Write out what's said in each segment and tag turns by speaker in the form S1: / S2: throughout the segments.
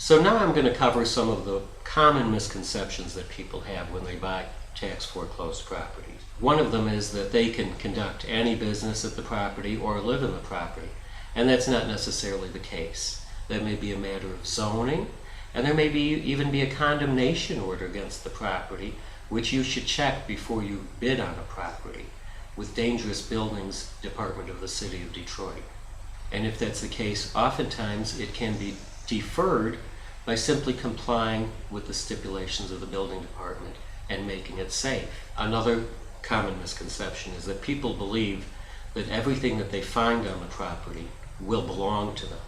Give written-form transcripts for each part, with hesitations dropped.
S1: So now I'm going to cover some of the common misconceptions that people have when they buy tax foreclosed properties. One of them is that they can conduct any business at the property or live in the property, and that's not necessarily the case. That may be a matter of zoning, and there may even be a condemnation order against the property, which you should check before you bid on a property with Dangerous Buildings Department of the City of Detroit. And if that's the case, oftentimes it can be deferred by simply complying with the stipulations of the building department and making it safe. Another common misconception is that people believe that everything that they find on the property will belong to them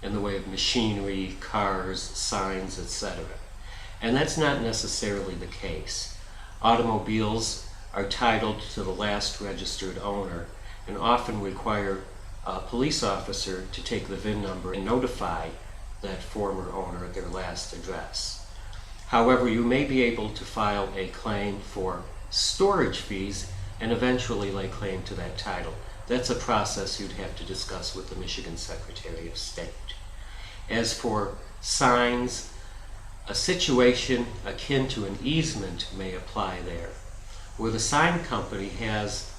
S1: in the way of machinery, cars, signs, etc. And that's not necessarily the case. Automobiles are titled to the last registered owner and often require a police officer to take the VIN number and notify that former owner at their last address. However, you may be able to file a claim for storage fees and eventually lay claim to that title. That's a process you'd have to discuss with the Michigan Secretary of State. As for signs, a situation akin to an easement may apply there, where the sign company has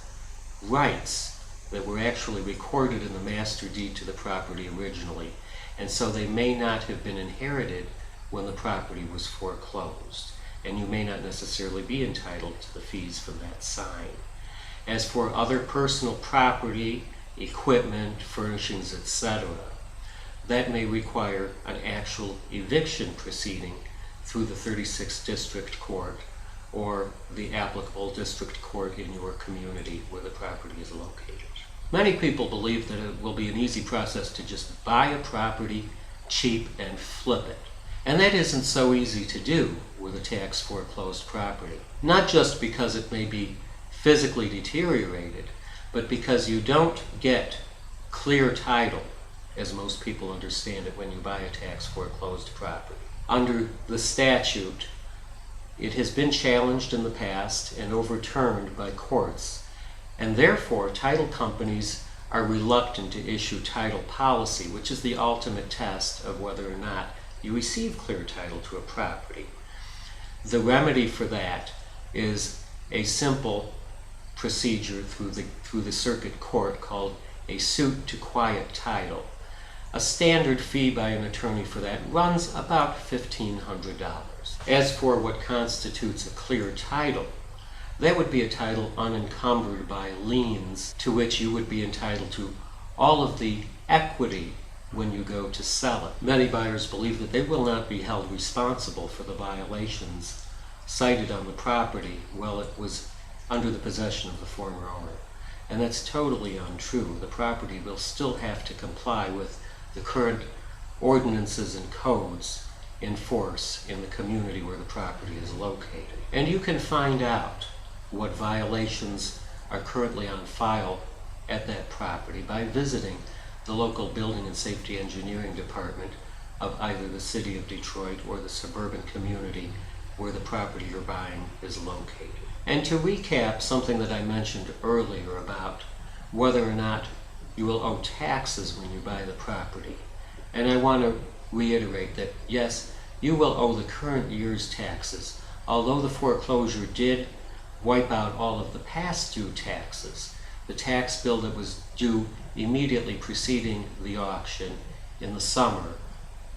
S1: rights that were actually recorded in the master deed to the property originally, and so they may not have been inherited when the property was foreclosed, and you may not necessarily be entitled to the fees from that sign. As for other personal property, equipment, furnishings, etc., that may require an actual eviction proceeding through the 36th District Court or the applicable district court in your community where the property is located. Many people believe that it will be an easy process to just buy a property cheap and flip it. And that isn't so easy to do with a tax foreclosed property. Not just because it may be physically deteriorated, but because you don't get clear title, as most people understand it when you buy a tax foreclosed property. Under the statute, it has been challenged in the past and overturned by courts, and therefore title companies are reluctant to issue title policy, which is the ultimate test of whether or not you receive clear title to a property. The remedy for that is a simple procedure through the circuit court called a suit to quiet title. A standard fee by an attorney for that runs about $1,500. As for what constitutes a clear title, that would be a title unencumbered by liens to which you would be entitled to all of the equity when you go to sell it. Many buyers believe that they will not be held responsible for the violations cited on the property while it was under the possession of the former owner. And that's totally untrue. The property will still have to comply with the current ordinances and codes in force in the community where the property is located. And you can find out what violations are currently on file at that property by visiting the local Building and Safety Engineering Department of either the City of Detroit or the suburban community where the property you're buying is located. And to recap something that I mentioned earlier about whether or not you will owe taxes when you buy the property. And I want to reiterate that yes, you will owe the current year's taxes, although the foreclosure did wipe out all of the past due taxes. The tax bill that was due immediately preceding the auction in the summer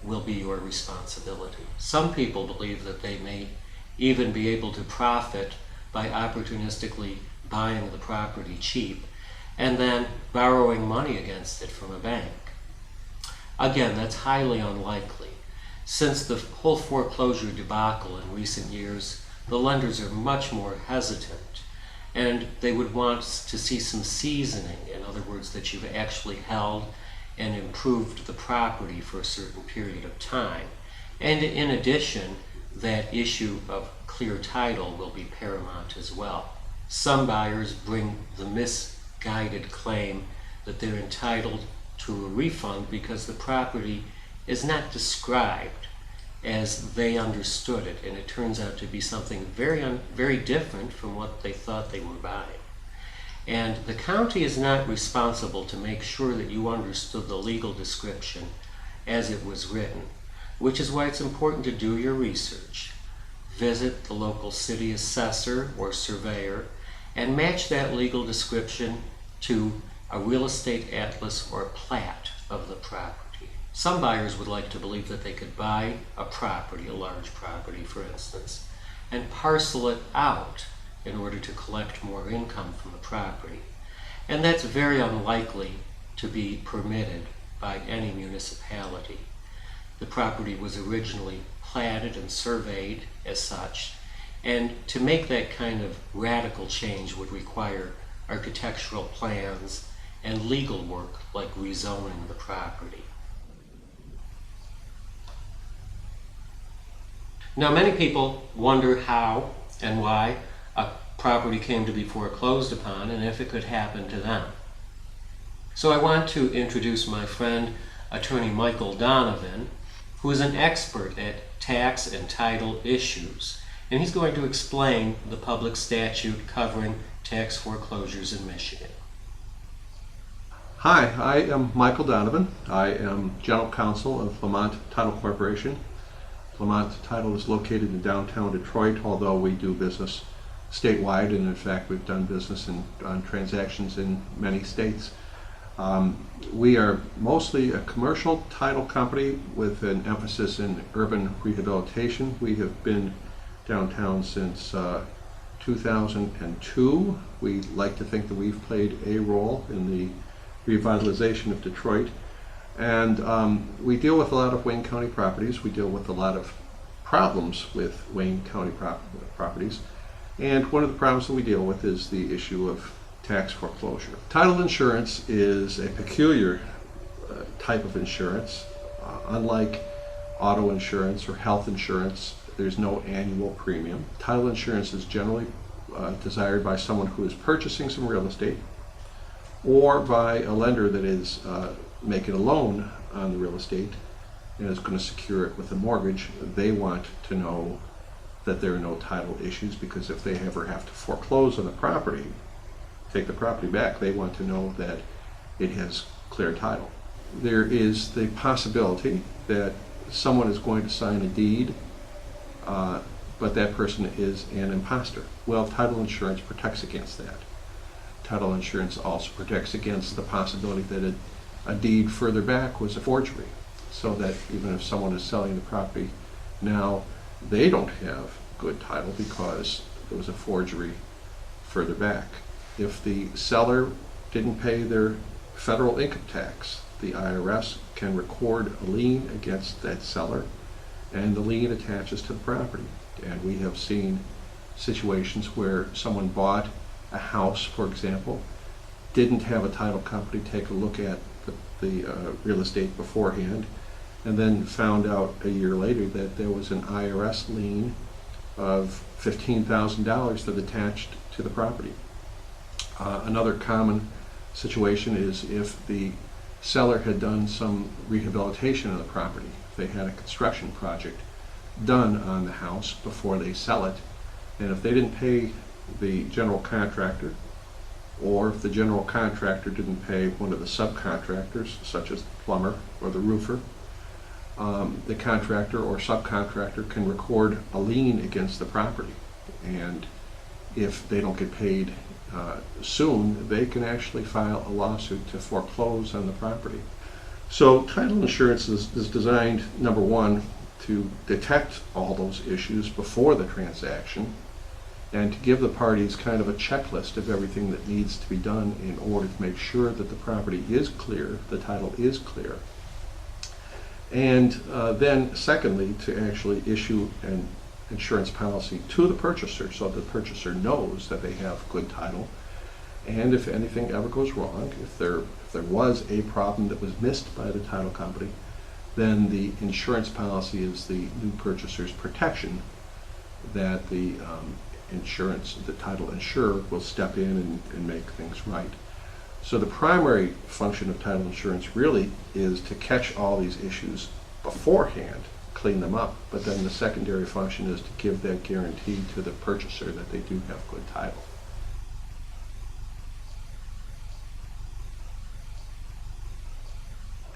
S1: will be your responsibility. Some people believe that they may even be able to profit by opportunistically buying the property cheap and then borrowing money against it from a bank. Again, that's highly unlikely. Since the whole foreclosure debacle in recent years, the lenders are much more hesitant, and they would want to see some seasoning. In other words, that you've actually held and improved the property for a certain period of time. And in addition, that issue of clear title will be paramount as well. Some buyers bring the misguided claim that they're entitled to a refund because the property is not described as they understood it, and it turns out to be something very different from what they thought they were buying. And the county is not responsible to make sure that you understood the legal description as it was written. which is why it's important to do your research. Visit the local city assessor or surveyor and match that legal description to a real estate atlas or plat of the property. Some buyers would like to believe that they could buy a property, a large property for instance, and parcel it out in order to collect more income from the property. And that's very unlikely to be permitted by any municipality. The property was originally platted and surveyed as such, and to make that kind of radical change would require architectural plans and legal work like rezoning the property. Now, many people wonder how and why a property came to be foreclosed upon and if it could happen to them. So I want to introduce my friend, attorney Michael Donovan, who is an expert at tax and title issues, and he's going to explain the public statute covering tax foreclosures in Michigan.
S2: Hi, I am Michael Donovan. I am General Counsel of Lamont Title Corporation. Lamont Title is located in downtown Detroit, although we do business statewide, and in fact we've done business on transactions in many states. We are mostly a commercial title company with an emphasis in urban rehabilitation. We have been downtown since 2002. We like to think that we've played a role in the revitalization of Detroit. And we deal with a lot of Wayne County properties. We deal with a lot of problems with Wayne County properties. And one of the problems that we deal with is the issue of tax foreclosure. Title insurance is a peculiar type of insurance. Unlike auto insurance or health insurance, there's no annual premium. Title insurance is generally desired by someone who is purchasing some real estate or by a lender that is making a loan on the real estate and is going to secure it with a mortgage. They want to know that there are no title issues, because if they ever have to foreclose on the property, take the property back, they want to know that it has clear title. There is the possibility that someone is going to sign a deed, but that person is an imposter. Well, title insurance protects against that. Title insurance also protects against the possibility that a deed further back was a forgery, so that even if someone is selling the property now, they don't have good title because there was a forgery further back. If the seller didn't pay their federal income tax, the IRS can record a lien against that seller, and the lien attaches to the property. And we have seen situations where someone bought a house, for example, didn't have a title company take a look at the real estate beforehand, and then found out a year later that there was an IRS lien of $15,000 that attached to the property. Another common situation is if the seller had done some rehabilitation of the property. They had a construction project done on the house before they sell it, and if they didn't pay the general contractor, or if the general contractor didn't pay one of the subcontractors, such as the plumber or the roofer, the contractor or subcontractor can record a lien against the property. And if they don't get paid soon, they can actually file a lawsuit to foreclose on the property. So title insurance is designed, number one, to detect all those issues before the transaction, and to give the parties kind of a checklist of everything that needs to be done in order to make sure that the property is clear, the title is clear. And then secondly, to actually issue an insurance policy to the purchaser so the purchaser knows that they have good title. And if anything ever goes wrong, if there was a problem that was missed by the title company, then the insurance policy is the new purchaser's protection, that the title insurer will step in and make things right. So the primary function of title insurance really is to catch all these issues beforehand, clean them up, but then the secondary function is to give that guarantee to the purchaser that they do have good title.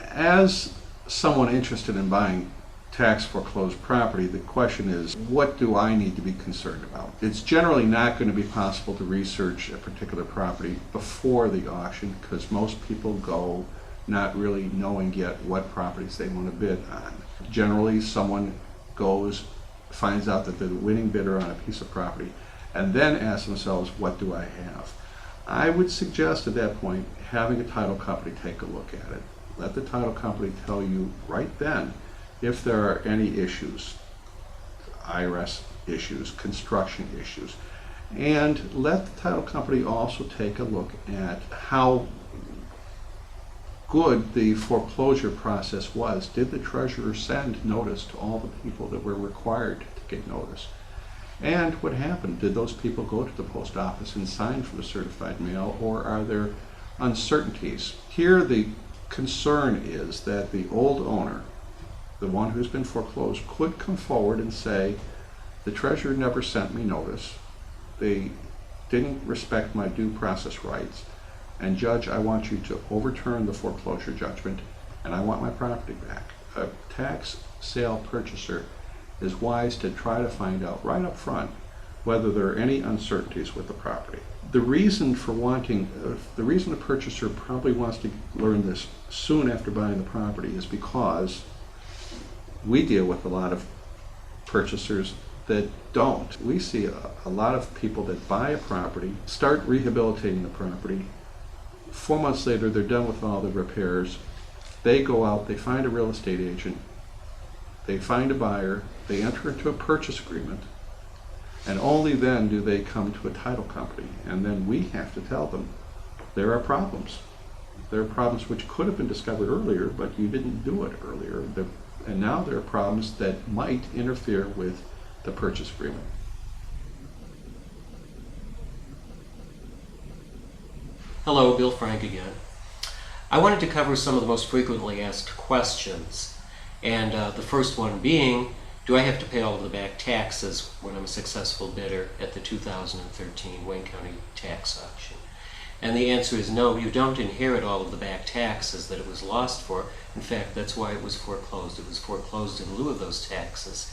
S2: As someone interested in buying tax foreclosed property, the question is, what do I need to be concerned about? It's generally not going to be possible to research a particular property before the auction because most people go not really knowing yet what properties they want to bid on. Generally, someone goes, finds out that they're the winning bidder on a piece of property, and then asks themselves, what do I have? I would suggest at that point having a title company take a look at it. Let the title company tell you right then if there are any issues, IRS issues, construction issues, and let the title company also take a look at how good the foreclosure process was. Did the treasurer send notice to all the people that were required to get notice? And what happened? Did those people go to the post office and sign for the certified mail, or are there uncertainties? Here the concern is that the old owner, the one who's been foreclosed, could come forward and say, the treasurer never sent me notice, they didn't respect my due process rights, and Judge, I want you to overturn the foreclosure judgment and I want my property back. A tax sale purchaser is wise to try to find out right up front whether there are any uncertainties with the property. The reason the purchaser probably wants to learn this soon after buying the property is because we deal with a lot of purchasers that don't. We see a lot of people that buy a property, start rehabilitating the property. 4 months later, they're done with all the repairs. They go out, they find a real estate agent, they find a buyer, they enter into a purchase agreement, and only then do they come to a title company. And then we have to tell them there are problems. There are problems which could have been discovered earlier, but you didn't do it earlier. And now there are problems that might interfere with the purchase agreement.
S1: Hello, Bill Frank again. I wanted to cover some of the most frequently asked questions. And the first one being, do I have to pay all of the back taxes when I'm a successful bidder at the 2013 Wayne County Tax Auction? And the answer is no, you don't inherit all of the back taxes that it was lost for. In fact, that's why it was foreclosed. It was foreclosed in lieu of those taxes.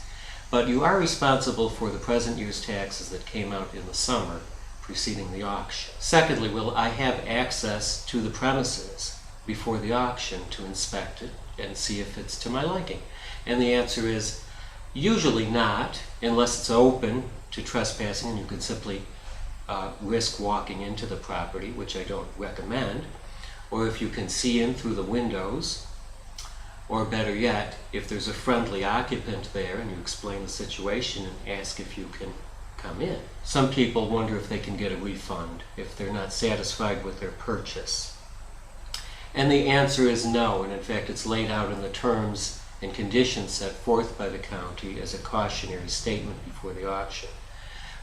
S1: But you are responsible for the present year's taxes that came out in the summer preceding the auction. Secondly, will I have access to the premises before the auction to inspect it and see if it's to my liking? And the answer is usually not, unless it's open to trespassing and you can simply risk walking into the property, which I don't recommend, or if you can see in through the windows, or better yet, if there's a friendly occupant there and you explain the situation and ask if you can come in. Some people wonder if they can get a refund if they're not satisfied with their purchase. And the answer is no, and in fact it's laid out in the terms and conditions set forth by the county as a cautionary statement before the auction,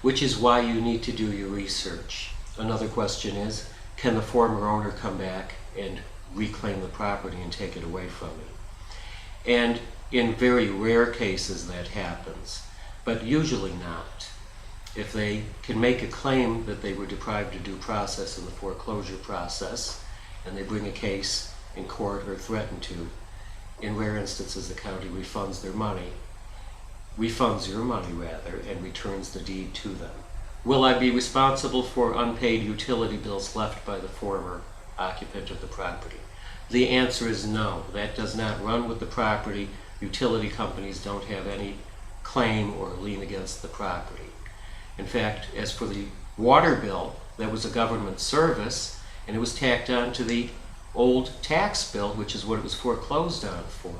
S1: which is why you need to do your research. Another question is, can the former owner come back and reclaim the property and take it away from me? And in very rare cases that happens, but usually not. If they can make a claim that they were deprived of due process in the foreclosure process, and they bring a case in court or threaten to, in rare instances the county refunds your money rather, and returns the deed to them. Will I be responsible for unpaid utility bills left by the former occupant of the property? The answer is no. That does not run with the property. Utility companies don't have any claim or lien against the property. In fact, as for the water bill, that was a government service, and it was tacked on to the old tax bill, which is what it was foreclosed on for.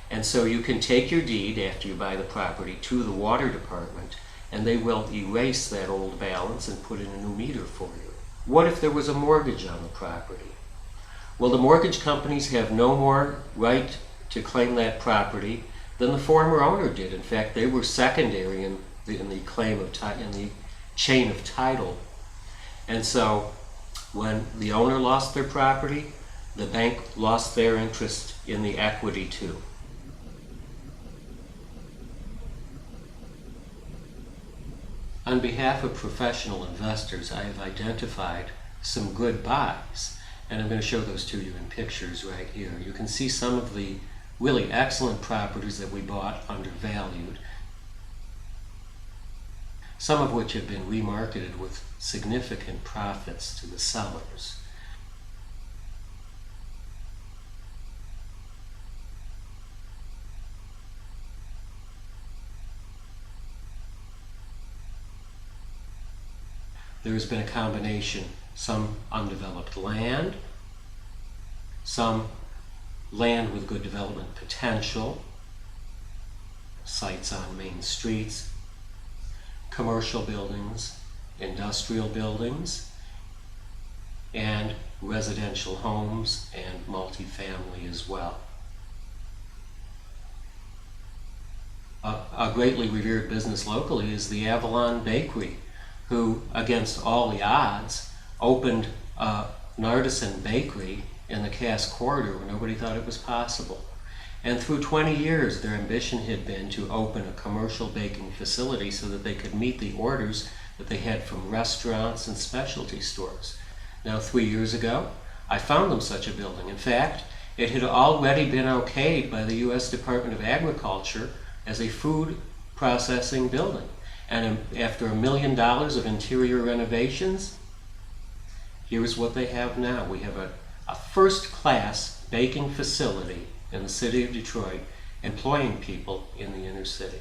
S1: And so you can take your deed after you buy the property to the water department, and they will erase that old balance and put in a new meter for you. What if there was a mortgage on the property? Well, the mortgage companies have no more right to claim that property than the former owner did. In fact, they were secondary in the chain of title. And so when the owner lost their property, the bank lost their interest in the equity too. On behalf of professional investors, I have identified some good buys, and I'm going to show those to you in pictures right here. You can see some of the really excellent properties that we bought undervalued, some of which have been remarketed with significant profits to the sellers. There has been a combination, some undeveloped land, some land with good development potential, sites on main streets, commercial buildings, industrial buildings, and residential homes and multifamily as well. A greatly revered business locally is the Avalon Bakery, who, against all the odds, opened an artisan bakery in the Cass Corridor where nobody thought it was possible. And through 20 years, their ambition had been to open a commercial baking facility so that they could meet the orders that they had from restaurants and specialty stores. Now, 3 years ago, I found them such a building. In fact, it had already been okayed by the U.S. Department of Agriculture as a food processing building. And after $1 million of interior renovations, here's what they have now. We have a first-class baking facility in the city of Detroit, employing people in the inner city.